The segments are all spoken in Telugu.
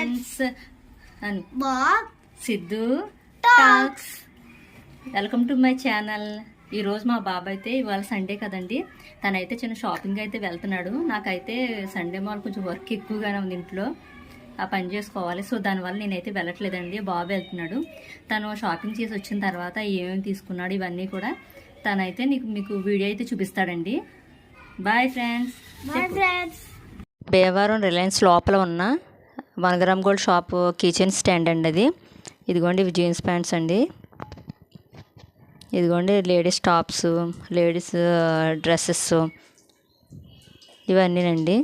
ఫ్రెండ్స్ అని Siddhu talks. Welcome to my channel. ఈరోజు మా బాబు అయితే ఇవాళ సండే కదండి, తనైతే చిన్న షాపింగ్ అయితే వెళ్తున్నాడు. నాకైతే సండే మాల్ కొంచెం వర్క్ ఎక్కువగానే ఉంది ఇంట్లో, ఆ పని చేసుకోవాలి. సో దానివల్ల నేనైతే వెళ్ళట్లేదండి. బాబు వెళ్తున్నాడు. తను షాపింగ్ చేసి వచ్చిన తర్వాత ఏమేమి తీసుకున్నాడు ఇవన్నీ కూడా తనైతే మీకు వీడియో అయితే చూపిస్తాడండి. Boy friends. భీమవరం రిలయన్స్ లోపల ఉన్న 1 gram gold shop kitchen stand అండి అది. ఇదిగోండి ఇవి జీన్స్ ప్యాంట్స్ అండి. ఇదిగోండి లేడీస్ టాప్స్, లేడీస్ డ్రెస్సెస్ ఇవన్నీనండి.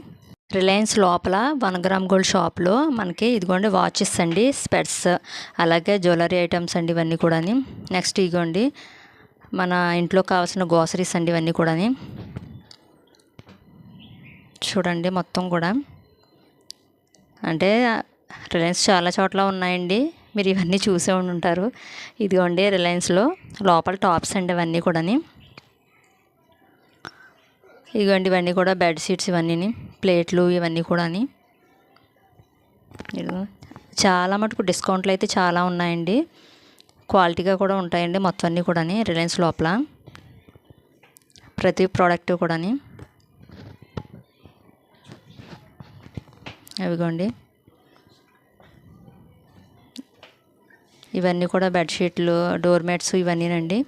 రిలయన్స్ లోపల 1 గ్రామ్ గోల్డ్ షాప్లో మనకి ఇదిగోండి వాచెస్ అండి, స్పెట్స్, అలాగే జ్యువెలరీ ఐటమ్స్ అండి ఇవన్నీ కూడా. నెక్స్ట్ ఇదిగోండి మన ఇంట్లో కావాల్సిన గ్రోసరీస్ అండి ఇవన్నీ కూడా. చూడండి మొత్తం కూడా, అంటే రిలయన్స్ చాలా చోట్ల ఉన్నాయండి, మీరు ఇవన్నీ చూసే ఉంటారు. ఇదిగోండి రిలయన్స్లో లోపల టాప్స్ అండి ఇవన్నీ కూడా. ఇదిగోండి ఇవన్నీ కూడా బెడ్షీట్స్ ఇవన్నీ, ప్లేట్లు ఇవన్నీ కూడా. ఇదిగో చాలా మటుకు డిస్కౌంట్లు అయితే చాలా ఉన్నాయండి, క్వాలిటీగా కూడా ఉంటాయండి మొత్తం అన్నీ కూడా రిలయన్స్ లోపల ప్రతి ప్రోడక్ట్ కూడా. అవిగోండి ఇవన్నీ కూడా బెడ్షీట్లు, డోర్ మ్యాట్స్ ఇవన్నీనండి.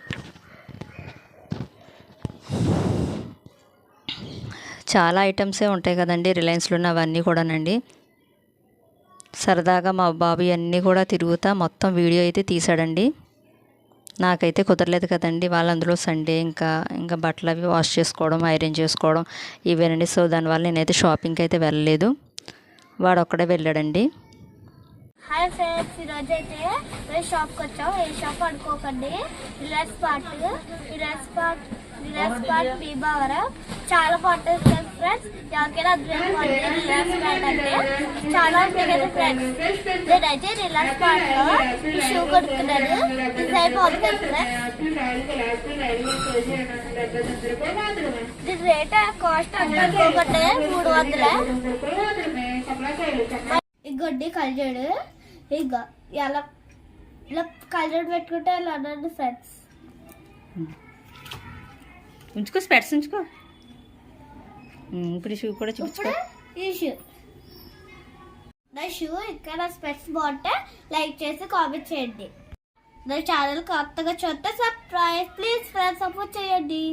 చాలా ఐటమ్సే ఉంటాయి కదండి రిలయన్స్లో అవన్నీ కూడానండి. సరదాగా మా బాబు అన్నీ కూడా తిరుగుతా మొత్తం వీడియో అయితే తీసాడండి. నాకైతే కుదరలేదు కదండి, వాళ్ళందులో సండే ఇంకా బట్టలు అవి వాష్ చేసుకోవడం, ఐరన్ చేసుకోవడం ఇవేనండి. సో దానివల్ల నేనైతే షాపింగ్కి అయితే వెళ్ళలేదు, వాడు ఒక్కడే వెళ్ళాడండి. హాయ్ ఫ్రెండ్స్, ఈరోజు అయితే మేము షాప్కి వచ్చాం. ఏ షాప్ అనుకోకండి, రిలాక్స్ పార్ట్ భీమవరం. చాలా బాగుంటుంది ఫ్రెండ్స్. ఎవరికైనా రిలాక్స్ పార్ట్ అంటే చాలా ఉంటుంది ఫ్రెండ్స్. నేనైతే రిలాక్స్ పార్ట్ లో ఈ షూ కొనుక్కున్నాను. డిజైన్ బాగుంటుంది ఫ్రెండ్స్. దీని రేట్ కాస్ట్ అనుకోకండి 300. ఇంకొండి కలజోడు, ఇంకా ఇలా కలజోడు పెట్టుకుంటే ఇలా అన్నాడు ఫ్రెండ్స్. ఉంచుకో, స్పెట్స్ ఉంచుకో. ఇప్పుడు షూ కూడా చూపించుకో. ఈ షూ నా షూ ఇంకా నా స్పెట్స్ బాగుంటే లైక్ చేసి కామెంట్ చేయండి. నా ఛానల్ కొత్తగా చూస్తే సబ్స్క్రైబ్ ప్లీజ్ ఫ్రెండ్స్, సపోర్ట్ చేయండి.